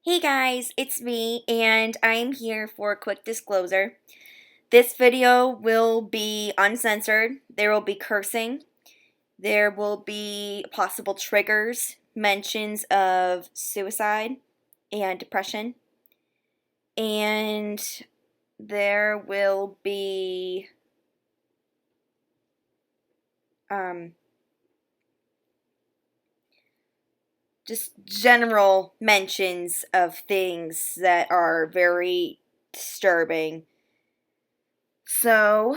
Hey guys, it's me, and I'm here for a quick disclosure. This video will be uncensored. There will be cursing. There will be possible triggers, mentions of suicide and depression. And there will be just general mentions of things that are very disturbing. So,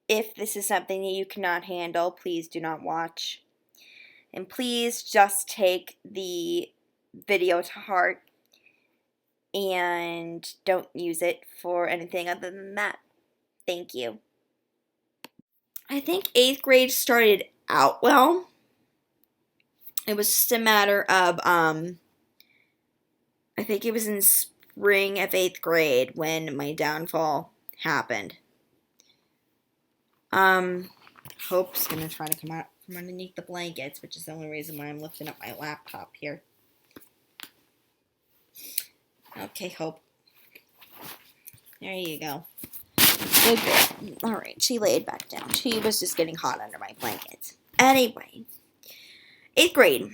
if this is something that you cannot handle, please do not watch. And please just take the video to heart and don't use it for anything other than that. Thank you. I think 8th grade started out well. It was just a matter of, I think it was in spring of 8th grade when my downfall happened. Hope's gonna try to come out from underneath the blankets, which is the only reason why I'm lifting up my laptop here. Okay, Hope. There you go. Good girl. Alright, she laid back down. She was just getting hot under my blankets. Anyway, 8th grade.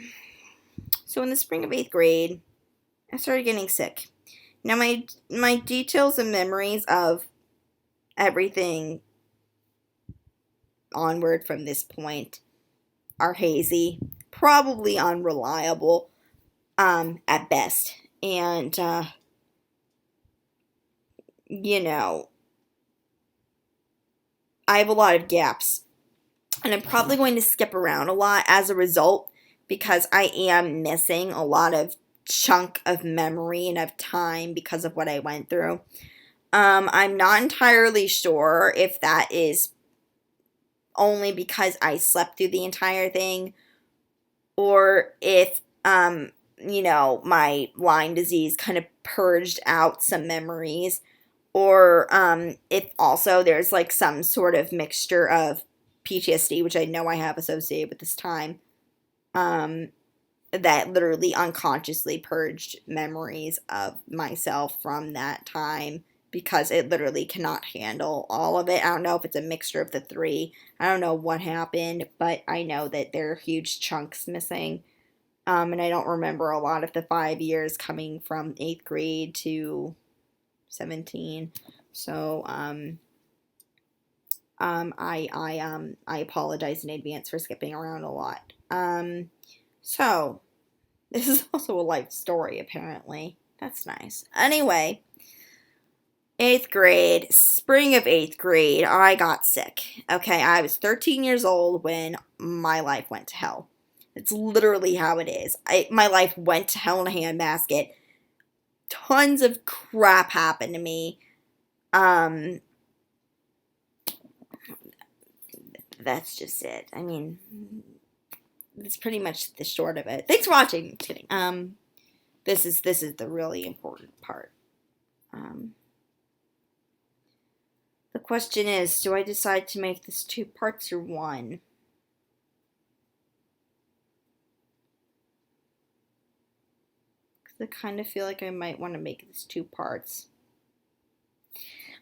So in the spring of 8th grade, I started getting sick. Now my details and memories of everything onward from this point are hazy, probably unreliable, at best. And, I have a lot of gaps. And I'm probably going to skip around a lot as a result because I am missing a lot of chunk of memory and of time because of what I went through. I'm not entirely sure if that is only because I slept through the entire thing or if, my Lyme disease kind of purged out some memories, or if also there's like some sort of mixture of PTSD, which I know I have associated with this time, that literally unconsciously purged memories of myself from that time because it literally cannot handle all of it. I don't know if it's a mixture of the three. I don't know what happened, but I know that there are huge chunks missing. And I don't remember a lot of the 5 years coming from 8th grade to 17. So, I apologize in advance for skipping around a lot. So, this is also a life story, apparently. That's nice. Anyway, 8th grade, spring of 8th grade, I got sick. Okay, I was 13 years old when my life went to hell. It's literally how it is. My life went to hell in a handbasket. Tons of crap happened to me. That's just it. I mean, that's pretty much the short of it. Thanks for watching. Just kidding. This is the really important part. The question is, do I decide to make this 2 parts or 1? I kind of feel like I might want to make this 2 parts.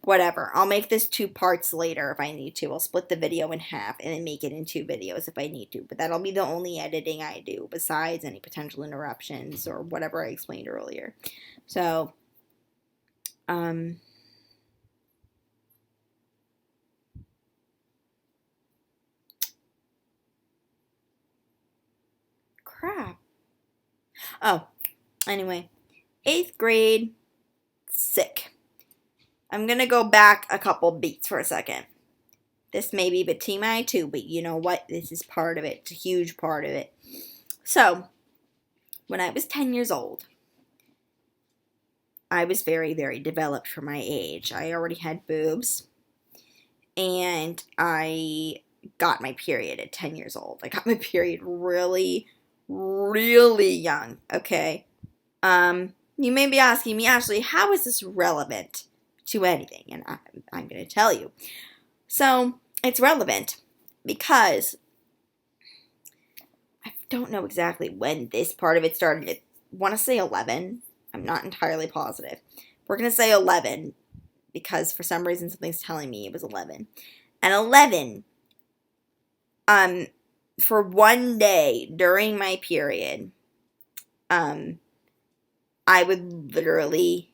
Whatever. I'll make this 2 parts later if I need to. I'll split the video in half and then make it in 2 videos if I need to. But that'll be the only editing I do besides any potential interruptions or whatever I explained earlier. So, crap. Oh, anyway, 8th grade, sick. I'm going to go back a couple beats for a second. This may be a bit TMI too, but you know what? This is part of it. It's a huge part of it. So, when I was 10 years old, I was very, very developed for my age. I already had boobs, and I got my period at 10 years old. I got my period really, really young, okay? You may be asking me, Ashley, how is this relevant to anything? And I'm going to tell you. So, it's relevant because I don't know exactly when this part of it started. It want to say 11. I'm not entirely positive. We're going to say 11 because for some reason something's telling me it was 11. And 11, for one day during my period, I would literally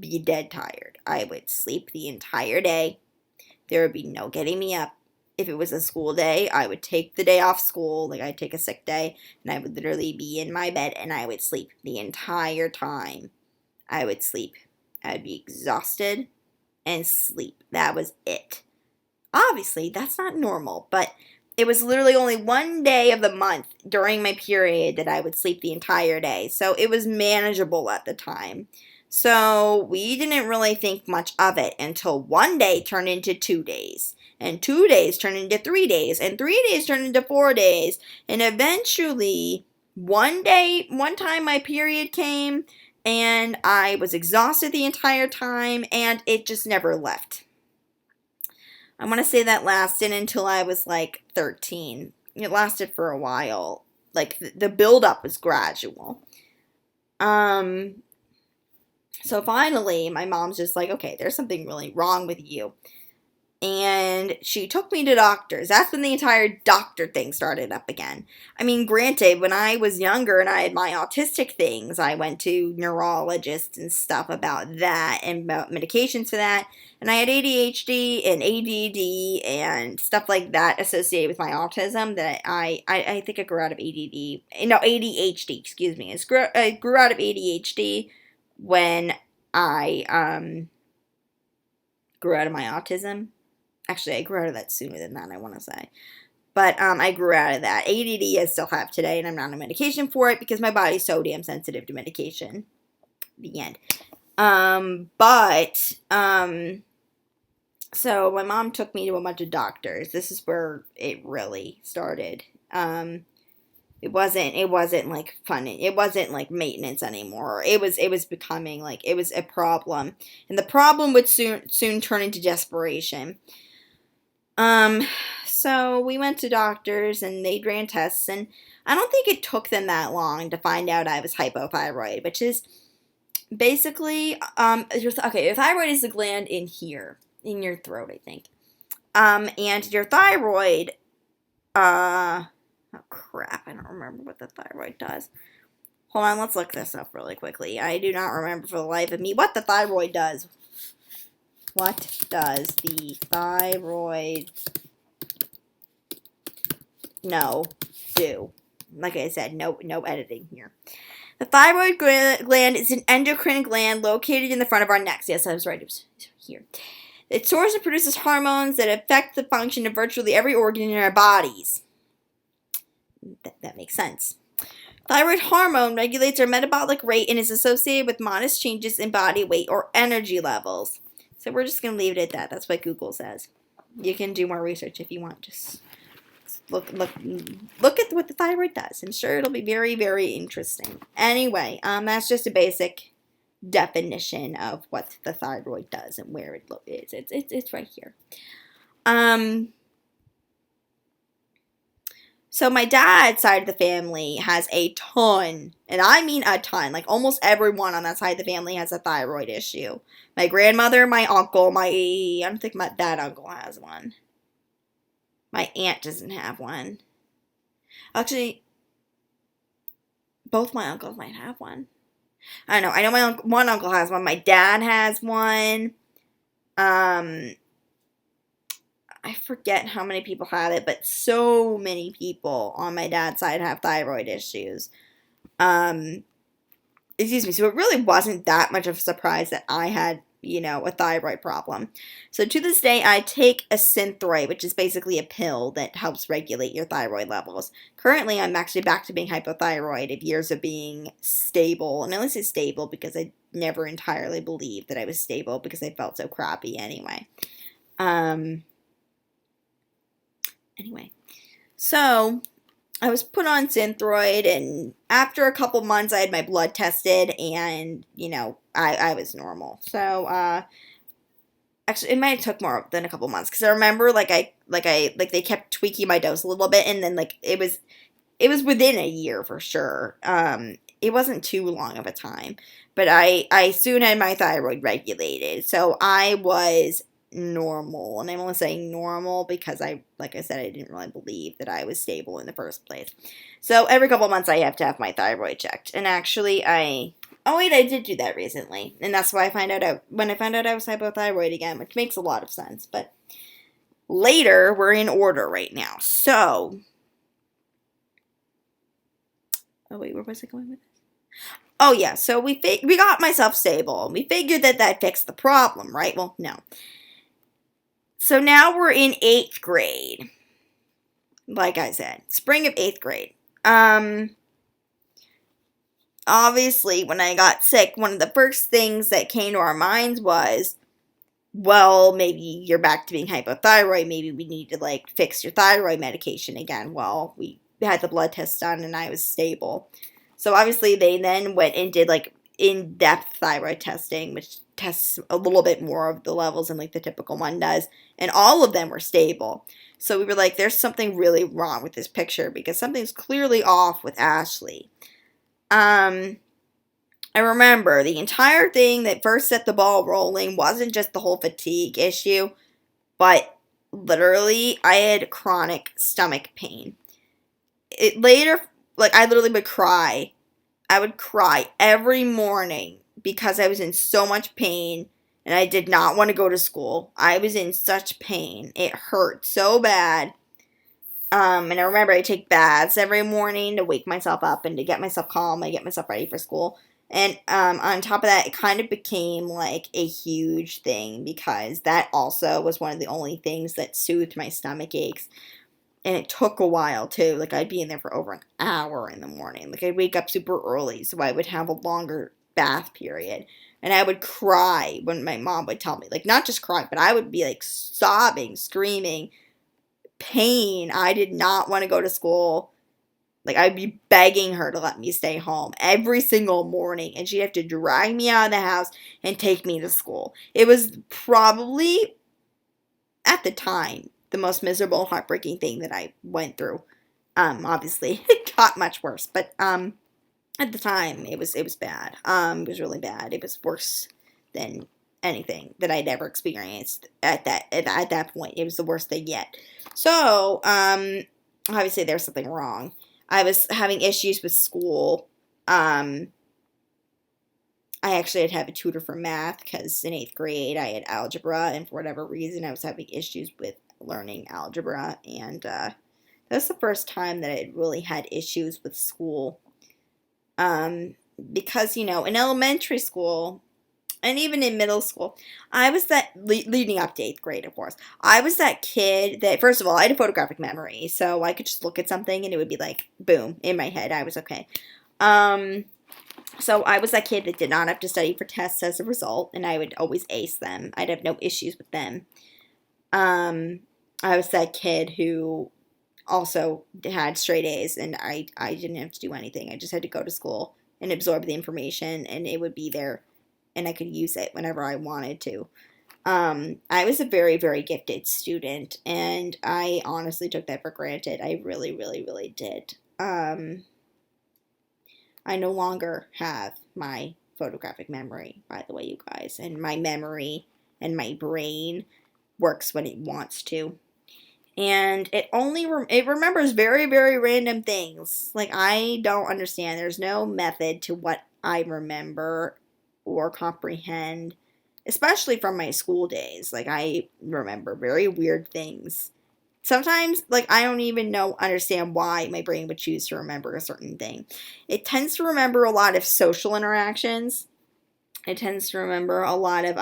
be dead tired. I would sleep the entire day. There would be no getting me up. If it was a school day, I would take the day off school, like I'd take a sick day, and I would literally be in my bed and I would sleep the entire time. I would sleep. I'd be exhausted and sleep. That was it. Obviously, that's not normal, but it was literally only one day of the month during my period that I would sleep the entire day. So it was manageable at the time. So we didn't really think much of it until one day turned into 2 days. And 2 days turned into 3 days. And 3 days turned into 4 days. And eventually, one time my period came and I was exhausted the entire time and it just never left. I want to say that lasted until I was like 13. It lasted for a while. Like the buildup was gradual. So finally, my mom's just like, okay, there's something really wrong with you. And she took me to doctors. That's when the entire doctor thing started up again. I mean, granted, when I was younger and I had my autistic things, I went to neurologists and stuff about that and about medications for that. And I had ADHD and ADD and stuff like that associated with my autism that I think I grew out of ADD. No, ADHD, excuse me. I grew out of ADHD when I grew out of my autism. Actually, I grew out of that sooner than that, I want to say. But I grew out of that. ADD I still have today, and I'm not on medication for it because my body's so damn sensitive to medication. The end. So my mom took me to a bunch of doctors. This is where it really started. It wasn't like fun. It wasn't like maintenance anymore. It was becoming like, it was a problem. And the problem would soon turn into desperation. So we went to doctors and they ran tests, and I don't think it took them that long to find out I was hypothyroid, which is basically, your thyroid is the gland in here, in your throat, I think. And your thyroid, oh crap, I don't remember what the thyroid does. Hold on, let's look this up really quickly. I do not remember for the life of me what the thyroid does. What does the thyroid do? Like I said, no editing here. The thyroid gland is an endocrine gland located in the front of our necks. Yes, I was right. It was here. It stores and produces hormones that affect the function of virtually every organ in our bodies. That makes sense. Thyroid hormone regulates our metabolic rate and is associated with modest changes in body weight or energy levels. So we're just going to leave it at that. That's what Google says. You can do more research if you want. Just look at what the thyroid does. I'm sure it'll be very, very interesting. Anyway, that's just a basic definition of what the thyroid does and where it is. It's right here. So my dad's side of the family has a ton, and I mean a ton, like almost everyone on that side of the family has a thyroid issue. My grandmother, my uncle, I don't think my dad uncle has one. My aunt doesn't have one. Actually, both my uncles might have one. I don't know. I know one uncle has one. My dad has one. I forget how many people have it, but so many people on my dad's side have thyroid issues. Excuse me. So it really wasn't that much of a surprise that I had, a thyroid problem. So to this day, I take a Synthroid, which is basically a pill that helps regulate your thyroid levels. Currently, I'm actually back to being hypothyroid of years of being stable. And at least it's stable because I never entirely believed that I was stable because I felt so crappy anyway. So I was put on Synthroid, and after a couple months, I had my blood tested, and, I was normal. So, actually, it might have took more than a couple months, because I remember, they kept tweaking my dose a little bit, and then, it was within a year for sure. it wasn't too long of a time, but I soon had my thyroid regulated. So I was normal, and I'm only saying normal because like I said, I didn't really believe that I was stable in the first place. So every couple months I have to have my thyroid checked. And actually oh wait, I did do that recently. And that's why when I found out I was hypothyroid again, which makes a lot of sense, but later, we're in order right now. So, oh wait, where was I going with this? Oh yeah, so we got myself stable. We figured that fixed the problem, right? Well, no. So now we're in 8th grade. Like I said, spring of 8th grade. Obviously, when I got sick, one of the first things that came to our minds was, well, maybe you're back to being hypothyroid. Maybe we need to, like, fix your thyroid medication again. Well, we had the blood test done and I was stable. So obviously they then went and did, like, in-depth thyroid testing, which tests a little bit more of the levels than, like, the typical one does. And all of them were stable. So we were like, there's something really wrong with this picture because something's clearly off with Ashley. I remember the entire thing that first set the ball rolling wasn't just the whole fatigue issue, but literally I had chronic stomach pain. It later, like, I literally would cry. I would cry every morning because I was in so much pain and I did not want to go to school. I was in such pain. It hurt so bad. And I remember I take baths every morning to wake myself up and to get myself calm and get myself ready for school. And on top of that, it kind of became like a huge thing because that also was one of the only things that soothed my stomach aches. And it took a while too. Like, I'd be in there for over an hour in the morning. Like, I'd wake up super early so I would have a longer bath period. And I would cry when my mom would tell me. Like, not just cry, but I would be like sobbing, screaming, pain. I did not want to go to school. Like, I'd be begging her to let me stay home every single morning. And she'd have to drag me out of the house and take me to school. It was probably, at the time, the most miserable, heartbreaking thing that I went through. Obviously, it got much worse. But, at the time, it was bad. It was really bad. It was worse than anything that I'd ever experienced at that point. It was the worst thing yet. So, obviously there's something wrong. I was having issues with school. I actually had to have a tutor for math because in 8th grade I had algebra, and for whatever reason I was having issues with learning algebra, and that was the first time that I had really had issues with school. Because, in elementary school, and even in middle school, I was that, leading up to 8th grade, of course, I was that kid that, first of all, I had a photographic memory, so I could just look at something and it would be like, boom, in my head, I was okay. So I was that kid that did not have to study for tests as a result, and I would always ace them. I'd have no issues with them. I was that kid who also had straight A's, and I didn't have to do anything. I just had to go to school and absorb the information, and it would be there, and I could use it whenever I wanted to. I was a very, very gifted student, and I honestly took that for granted. I really, really, really did. I no longer have my photographic memory, by the way, you guys, and my memory and my brain works when it wants to. And it remembers very, very random things. Like, I don't understand. There's no method to what I remember or comprehend, especially from my school days. Like, I remember very weird things. Sometimes, like, I don't even understand why my brain would choose to remember a certain thing. It tends to remember a lot of social interactions. It tends to remember a lot of,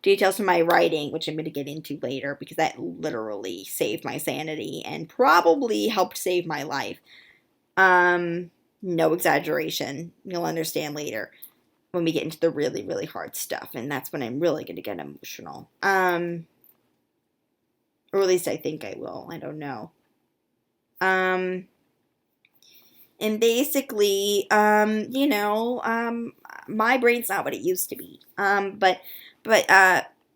details from my writing, which I'm going to get into later, because that literally saved my sanity and probably helped save my life. No exaggeration. You'll understand later when we get into the really, really hard stuff, and that's when I'm really going to get emotional. Or at least I think I will. I don't know. And basically, my brain's not what it used to be.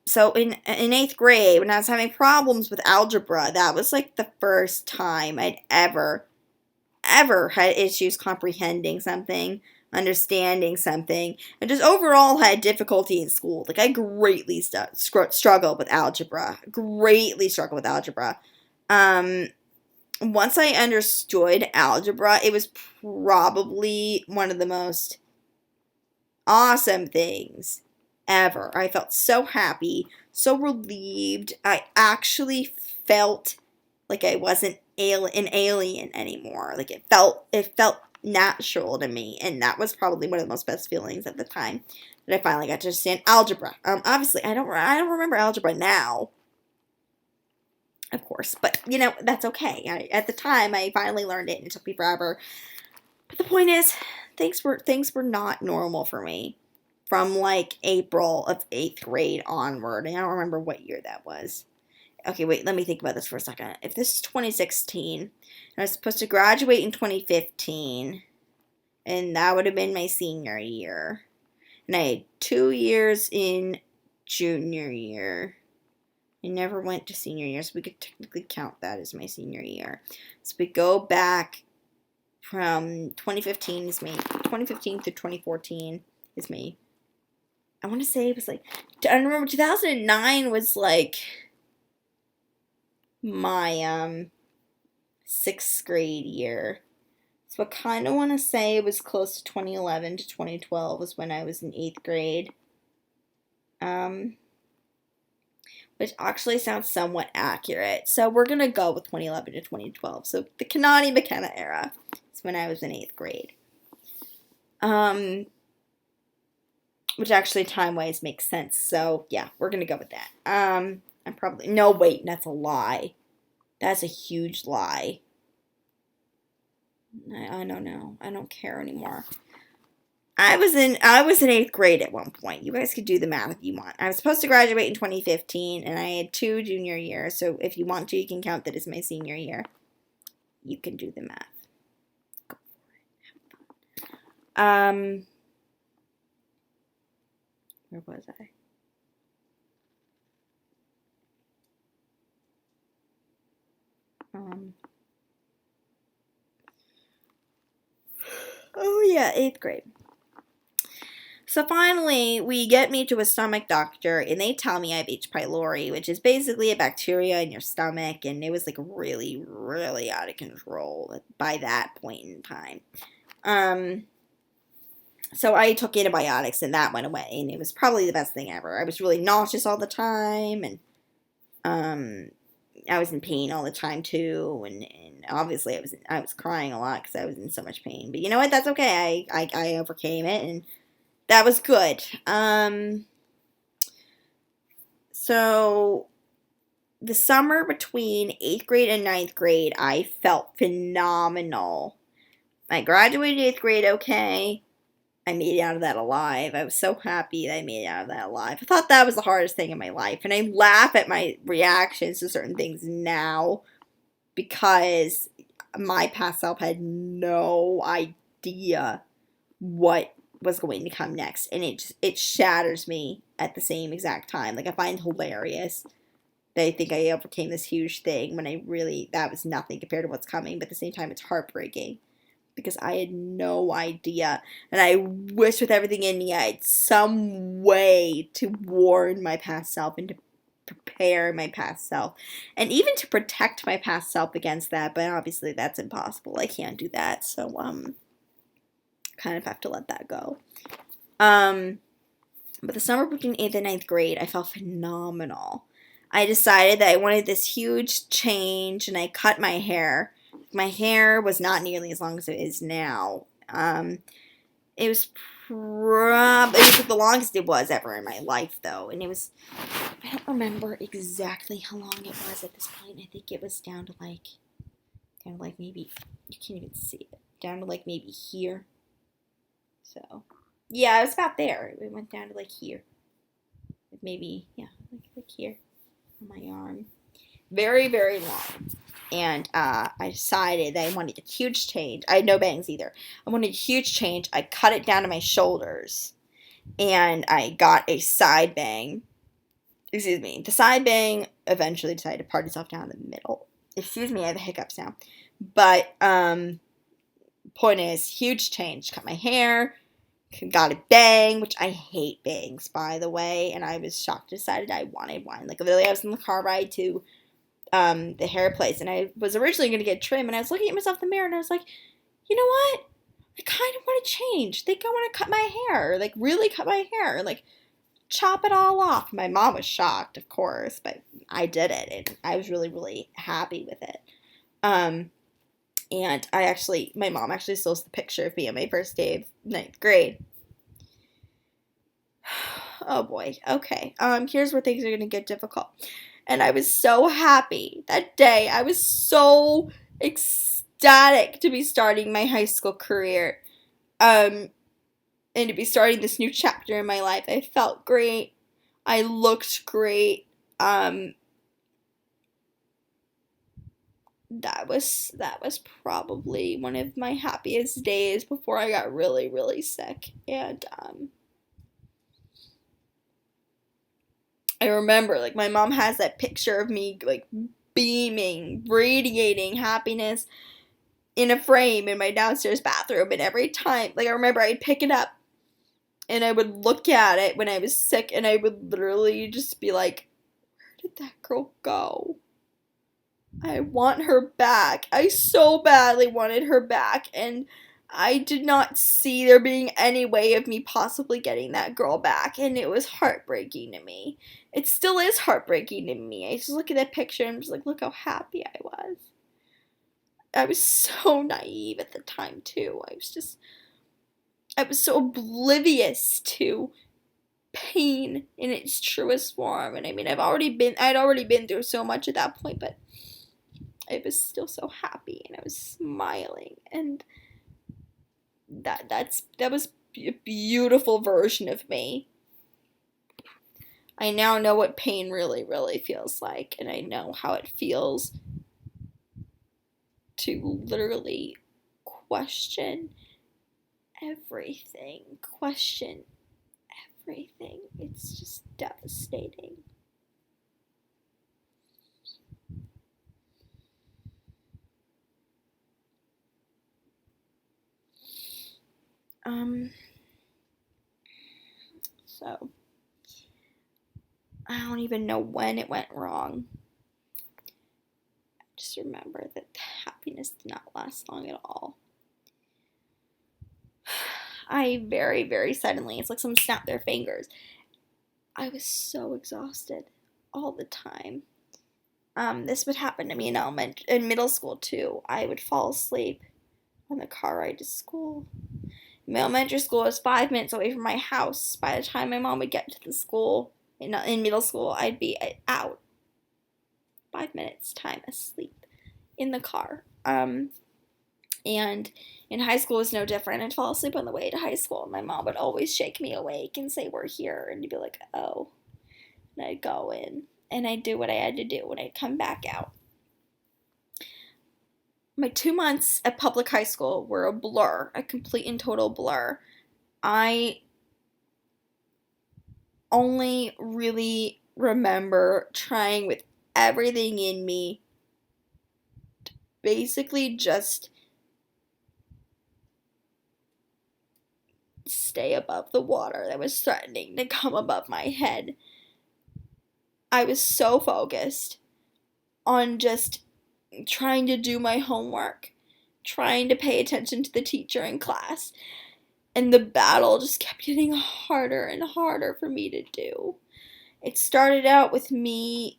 So in 8th grade, when I was having problems with algebra, that was like the first time I'd ever ever had issues comprehending something, understanding something, and just overall had difficulty in school. Like, I greatly struggled with algebra. Greatly struggled with algebra. Once I understood algebra, it was probably one of the most awesome things ever. I felt so happy, so relieved. I actually felt like I wasn't an alien anymore. Like, it felt natural to me, and that was probably one of the most best feelings at the time that I finally got to understand algebra. Obviously, I don't remember algebra now, of course, but that's okay. At the time, I finally learned it, and it took me forever. But the point is, things were not normal for me from like April of 8th grade onward. And I don't remember what year that was. Okay, wait, let me think about this for a second. If this is 2016, and I was supposed to graduate in 2015, and that would have been my senior year. And I had 2 years in junior year. I never went to senior year, so we could technically count that as my senior year. So we go back from 2015 is me. 2015 through 2014 is me. I want to say it was like, I remember 2009 was like my 6th grade year. So I kind of want to say it was close to 2011 to 2012 was when I was in 8th grade. Which actually sounds somewhat accurate. So we're going to go with 2011 to 2012. So the Kanani McKenna era is when I was in 8th grade. Which actually time-wise makes sense. So yeah, we're going to go with that. No, wait, that's a lie. That's a huge lie. I don't know. I don't care anymore. I was in 8th grade at one point. You guys could do the math if you want. I was supposed to graduate in 2015, and I had 2 junior years. So if you want to, you can count that as my senior year. You can do the math. Go for it. Where was I? Oh yeah, 8th grade. So finally, we get me to a stomach doctor, and they tell me I have H. pylori, which is basically a bacteria in your stomach, and it was like really, really out of control by that point in time. So I took antibiotics, and that went away, and it was probably the best thing ever. I was really nauseous all the time, and I was in pain all the time too, and obviously I was crying a lot because I was in so much pain. But you know what? That's okay. I overcame it, and that was good. So the summer between 8th grade and 9th grade, I felt phenomenal. I graduated 8th grade okay. I made it out of that alive. I was so happy that I made it out of that alive. I thought that was the hardest thing in my life. And I laugh at my reactions to certain things now because my past self had no idea what was going to come next. And it shatters me at the same exact time. Like, I find it hilarious that I think I overcame this huge thing when that was nothing compared to what's coming. But at the same time, it's heartbreaking. Because I had no idea. And I wish with everything in me I had some way to warn my past self and to prepare my past self. And even to protect my past self against that. But obviously that's impossible. I can't do that. So, kind of have to let that go. But the summer between 8th and 9th grade, I felt phenomenal. I decided that I wanted this huge change, and I cut my hair. My hair was not nearly as long as it is now. It was the longest it was ever in my life, though. And I don't remember exactly how long it was at this point. I think it was down to like maybe, you can't even see it. Down to like maybe here. So, yeah, it was about there. It went down to like here. Maybe, yeah, like here on my arm. Very, very long. And I decided that I wanted a huge change. I had no bangs either. I wanted a huge change. I cut it down to my shoulders. And I got a side bang. Excuse me. The side bang eventually decided to part itself down the middle. Excuse me, I have the hiccups now. But Point is, huge change. Cut my hair, got a bang, which I hate bangs, by the way, and I was shocked, decided I wanted one. Like, literally, I was in the car ride to the hair place, and I was originally going to get trim, and I was looking at myself in the mirror, and I was like, you know what? I kind of want to change. I think I want to cut my hair, like, really cut my hair, like, chop it all off. My mom was shocked, of course, but I did it, and I was really, really happy with it. And my mom actually still has the picture of me on my first day of ninth grade. Oh boy. Okay. Here's where things are gonna get difficult. And I was so happy that day. I was so ecstatic to be starting my high school career. And to be starting this new chapter in my life. I felt great. I looked great. That was probably one of my happiest days before I got really, really sick. And I remember, like, my mom has that picture of me, like, beaming, radiating happiness in a frame in my downstairs bathroom. And every time, like, I remember I'd pick it up and I would look at it when I was sick, and I would literally just be like, where did that girl go? I want her back. I so badly wanted her back, and I did not see there being any way of me possibly getting that girl back, and it was heartbreaking to me. It still is heartbreaking to me. I just look at that picture and I'm just like, look how happy I was. I was so naive at the time, too. I was so oblivious to pain in its truest form. And I mean, I'd already been through so much at that point, but I was still so happy, and I was smiling, and that was a beautiful version of me. I now know what pain really, really feels like, and I know how it feels to literally question everything. It's just devastating. So I don't even know when it went wrong. I just remember that the happiness did not last long at all. I very, very suddenly, it's like someone snapped their fingers. I was so exhausted all the time. This would happen to me in middle school too. I would fall asleep on the car ride to school. My elementary school was 5 minutes away from my house. By the time my mom would get to the school in middle school, I'd be out. 5 minutes time asleep in the car. And in high school it was no different. I'd fall asleep on the way to high school, and my mom would always shake me awake and say, we're here, and you'd be like, oh. And I'd go in, and I'd do what I had to do, and I'd come back out. My 2 months at public high school were a blur, a complete and total blur. I only really remember trying with everything in me to basically just stay above the water that was threatening to come above my head. I was so focused on just trying to do my homework, trying to pay attention to the teacher in class, and the battle just kept getting harder and harder for me to do. It started out with me,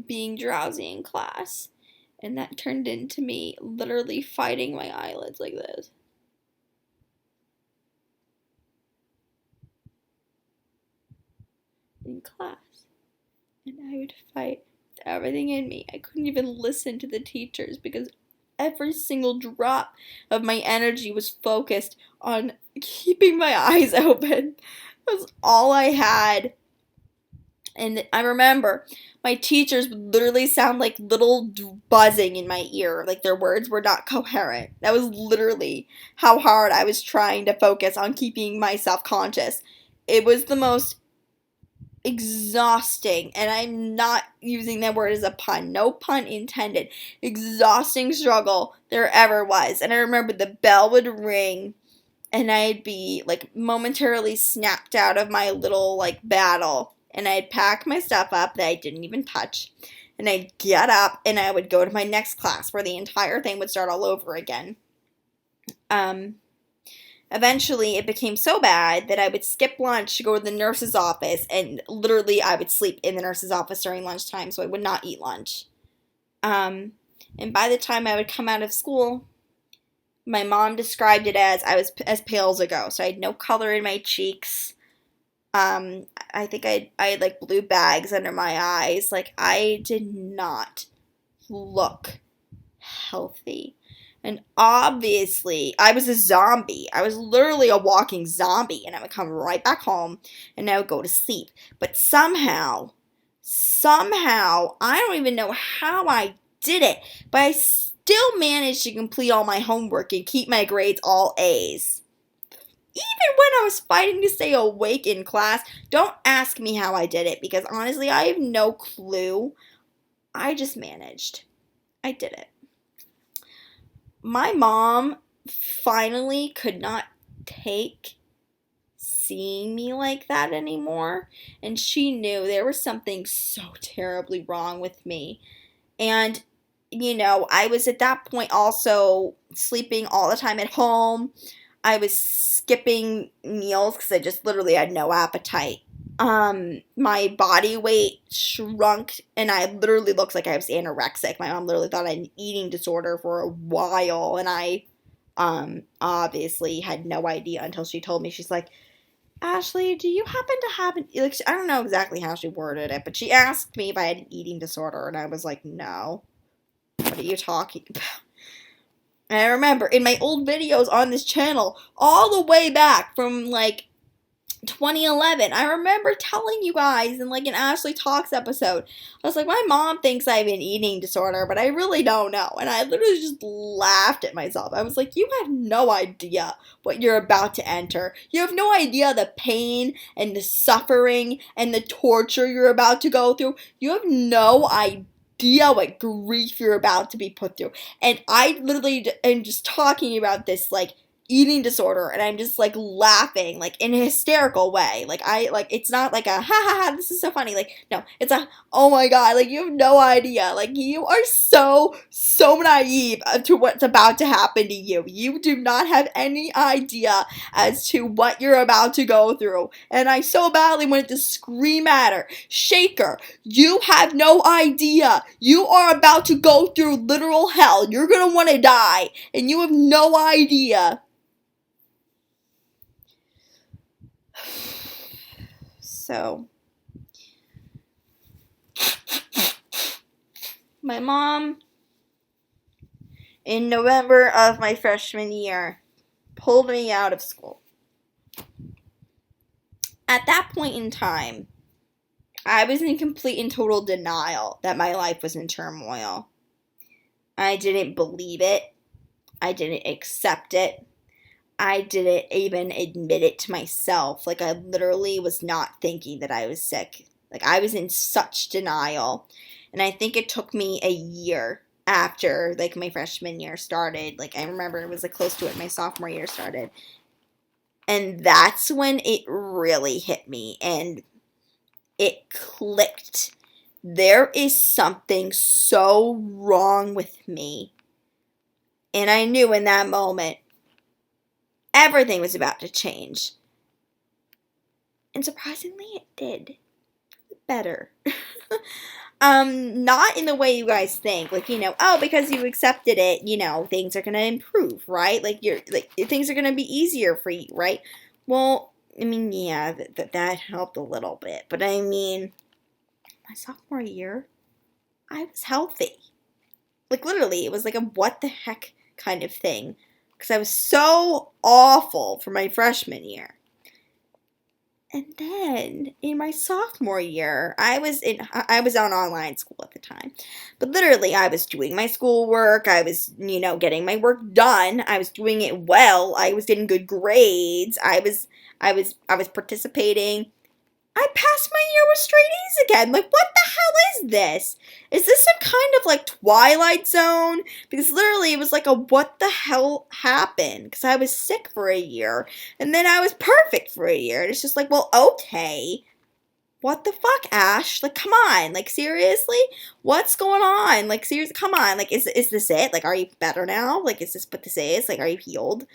being drowsy in class, and that turned into me literally fighting my eyelids like this. In class. And I would fight with everything in me. I couldn't even listen to the teachers because every single drop of my energy was focused on keeping my eyes open. That was all I had. And I remember my teachers would literally sound like little buzzing in my ear, like their words were not coherent. That was literally how hard I was trying to focus on keeping myself conscious. It was the most exhausting, and I'm not using that word as a pun, no pun intended, exhausting struggle there ever was. And I remember the bell would ring and I'd be like momentarily snapped out of my little like battle, and I'd pack my stuff up that I didn't even touch, and I'd get up and I would go to my next class where the entire thing would start all over again. Um, Eventually, it became so bad that I would skip lunch to go to the nurse's office, and literally I would sleep in the nurse's office during lunchtime, so I would not eat lunch. Um, and by the time I would come out of school, my mom described it as I was as pale as a ghost. So I had no color in my cheeks. I think I had like blue bags under my eyes. Like I did not look healthy. And obviously, I was a zombie. I was literally a walking zombie. And I would come right back home and I would go to sleep. But somehow, I don't even know how I did it, but I still managed to complete all my homework and keep my grades all A's. Even when I was fighting to stay awake in class, don't ask me how I did it because honestly, I have no clue. I just managed. I did it. My mom finally could not take seeing me like that anymore, and she knew there was something so terribly wrong with me. And I was at that point also sleeping all the time at home. I was skipping meals because I just literally had no appetite. My body weight shrunk, and I literally looked like I was anorexic. My mom literally thought I had an eating disorder for a while, and I, obviously had no idea until she told me. She's like, Ashley, do you happen to have an, like, I don't know exactly how she worded it, but she asked me if I had an eating disorder, and I was like, no. What are you talking about? And I remember in my old videos on this channel, all the way back from like 2011, I remember telling you guys in like an Ashley Talks episode, I was like, my mom thinks I have an eating disorder, but I really don't know. And I literally just laughed at myself. I was like, you have no idea what you're about to enter. You have no idea the pain and the suffering and the torture you're about to go through. You have no idea what grief you're about to be put through. And I literally am just talking about this like eating disorder, and I'm just like laughing like in a hysterical way. Like it's not like a ha ha ha, this is so funny. Like no, it's a oh my god, like you have no idea. Like you are so naive to what's about to happen to you. You do not have any idea as to what you're about to go through. And I so badly wanted to scream at her, Shaker, you have no idea. You are about to go through literal hell. You're gonna want to die, and you have no idea. So, my mom, in November of my freshman year, pulled me out of school. At that point in time, I was in complete and total denial that my life was in turmoil. I didn't believe it. I didn't accept it. I didn't even admit it to myself. Like, I literally was not thinking that I was sick. Like, I was in such denial. And I think it took me a year after, like, my freshman year started. Like, I remember it was, like, close to it. My sophomore year started. And that's when it really hit me. And it clicked. There is something so wrong with me. And I knew in that moment, everything was about to change. And surprisingly, it did. Better. Not in the way you guys think. Like, oh, because you accepted it, things are gonna improve, right? Like, things are gonna be easier for you, right? Well, I mean, yeah, that helped a little bit. But I mean, my sophomore year, I was healthy. Like, literally, it was like a what the heck kind of thing. Because I was so awful for my freshman year. And then in my sophomore year, I was on online school at the time. But literally, I was doing my schoolwork. I was, getting my work done. I was doing it well. I was getting good grades. I was participating. I passed my year with straight A's again. Like, what the hell is this? Is this some kind of like Twilight Zone? Because literally it was like a what the hell happened? Because I was sick for a year and then I was perfect for a year. And it's just like, well, okay. What the fuck, Ash? Like, come on. Like, seriously? What's going on? Like, seriously, come on. Like, is this it? Like, are you better now? Like, is this what this is? Like, are you healed?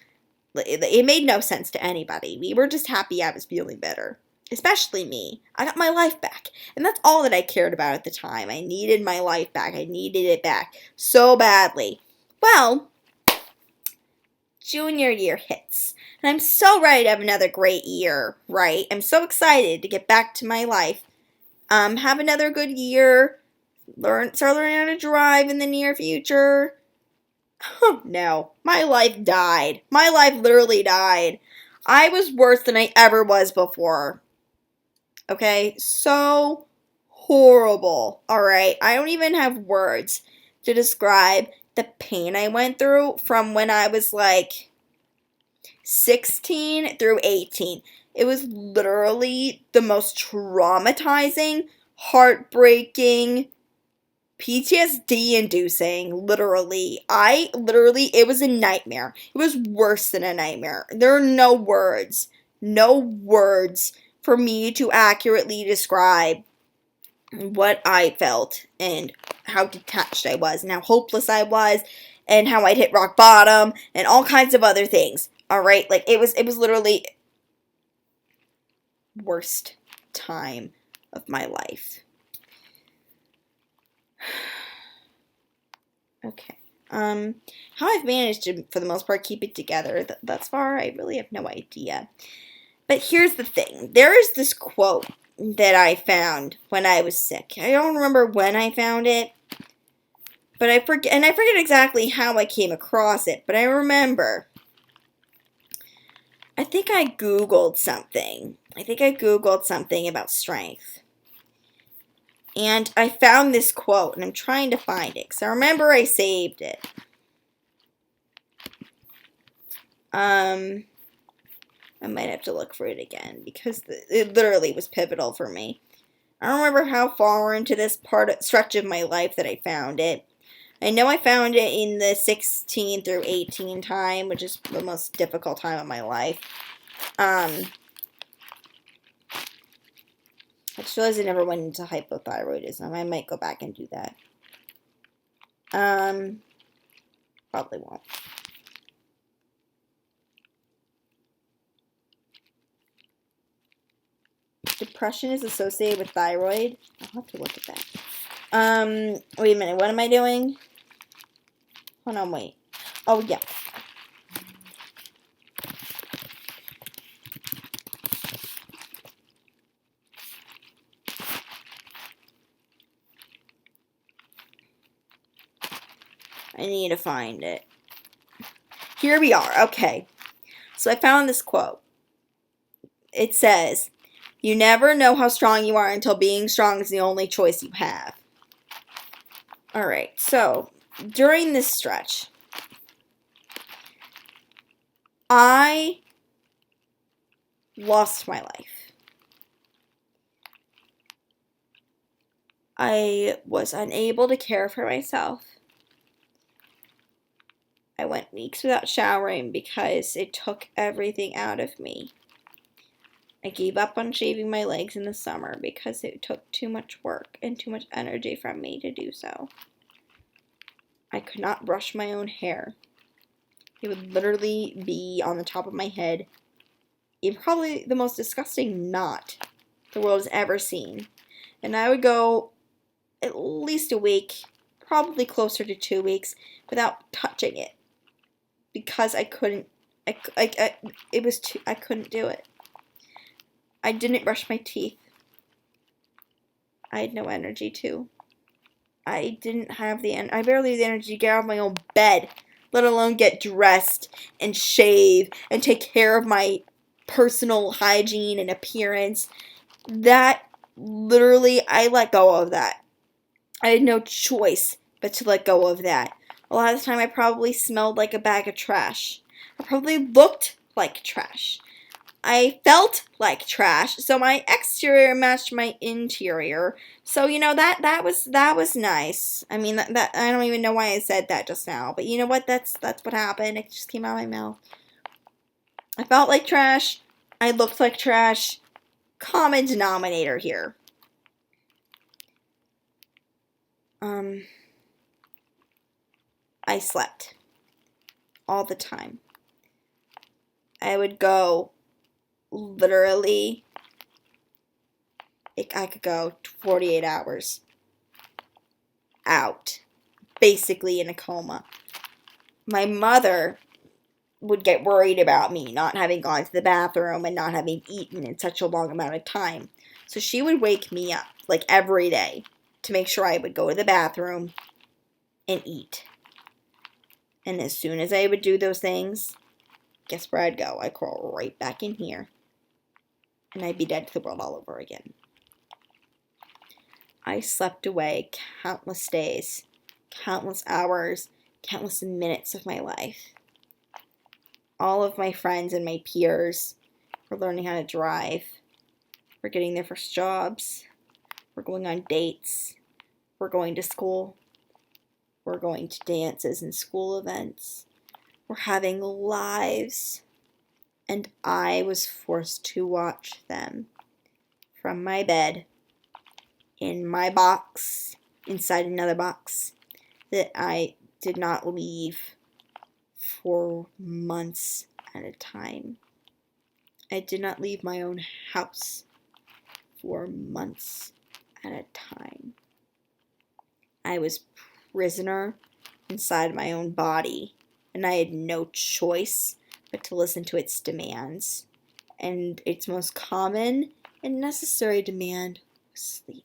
It made no sense to anybody. We were just happy I was feeling better. Especially me. I got my life back. And that's all that I cared about at the time. I needed my life back. I needed it back so badly. Well, junior year hits. And I'm so ready to have another great year, right? I'm so excited to get back to my life. Have another good year. Start learning how to drive in the near future. Oh no, my life died. My life literally died. I was worse than I ever was before. Okay, so horrible. Alright, I don't even have words to describe the pain I went through from when I was like 16 through 18. It was literally the most traumatizing, heartbreaking, PTSD inducing, it was a nightmare. It was worse than a nightmare. There are no words for me to accurately describe what I felt and how detached I was and how hopeless I was and how I'd hit rock bottom and all kinds of other things. All right, like it was literally worst time of my life. Okay. How I've managed to, for the most part, keep it together thus far, I really have no idea. But here's the thing. There is this quote that I found when I was sick. I don't remember when I found it, but I forget exactly how I came across it, but I remember. I think I Googled something. About strength. And I found this quote, and I'm trying to find it, because I remember I saved it. I might have to look for it again, because it literally was pivotal for me. I don't remember how far into this stretch of my life that I found it. I know I found it in the 16 through 18 time, which is the most difficult time of my life. I just realized I never went into hypothyroidism. I might go back and do that. Probably won't. Depression is associated with thyroid. I'll have to look at that. Wait a minute. What am I doing? Hold on, wait. Oh, yeah. I need to find it. Here we are. Okay. So I found this quote. It says, "You never know how strong you are until being strong is the only choice you have." Alright, so during this stretch, I lost my life. I was unable to care for myself. I went weeks without showering because it took everything out of me. I gave up on shaving my legs in the summer because it took too much work and too much energy from me to do so. I could not brush my own hair. It would literally be on the top of my head. It's probably the most disgusting knot the world has ever seen. And I would go at least a week, probably closer to 2 weeks, without touching it. Because I couldn't, I couldn't do it. I didn't brush my teeth. I had no energy to. I didn't have I barely had the energy to get out of my own bed, let alone get dressed and shave and take care of my personal hygiene and appearance. That, literally, I let go of that. I had no choice but to let go of that. A lot of the time I probably smelled like a bag of trash. I probably looked like trash. I felt like trash, so my exterior matched my interior. So that was nice. I mean that I don't even know why I said that just now, but you know what? That's what happened. It just came out of my mouth. I felt like trash. I looked like trash. Common denominator here. I slept all the time. I would go literally, I could go 48 hours out, basically in a coma. My mother would get worried about me not having gone to the bathroom and not having eaten in such a long amount of time. So she would wake me up like every day to make sure I would go to the bathroom and eat. And as soon as I would do those things, guess where I'd go? I'd crawl right back in here. And I'd be dead to the world all over again. I slept away countless days, countless hours, countless minutes of my life. All of my friends and my peers were learning how to drive. We're getting their first jobs. We're going on dates. We're going to school. We're going to dances and school events. We're having lives. And I was forced to watch them from my bed, in my box, inside another box, that I did not leave for months at a time. I did not leave my own house for months at a time. I was prisoner inside my own body, and I had no choice but to listen to its demands. And its most common and necessary demand was sleep.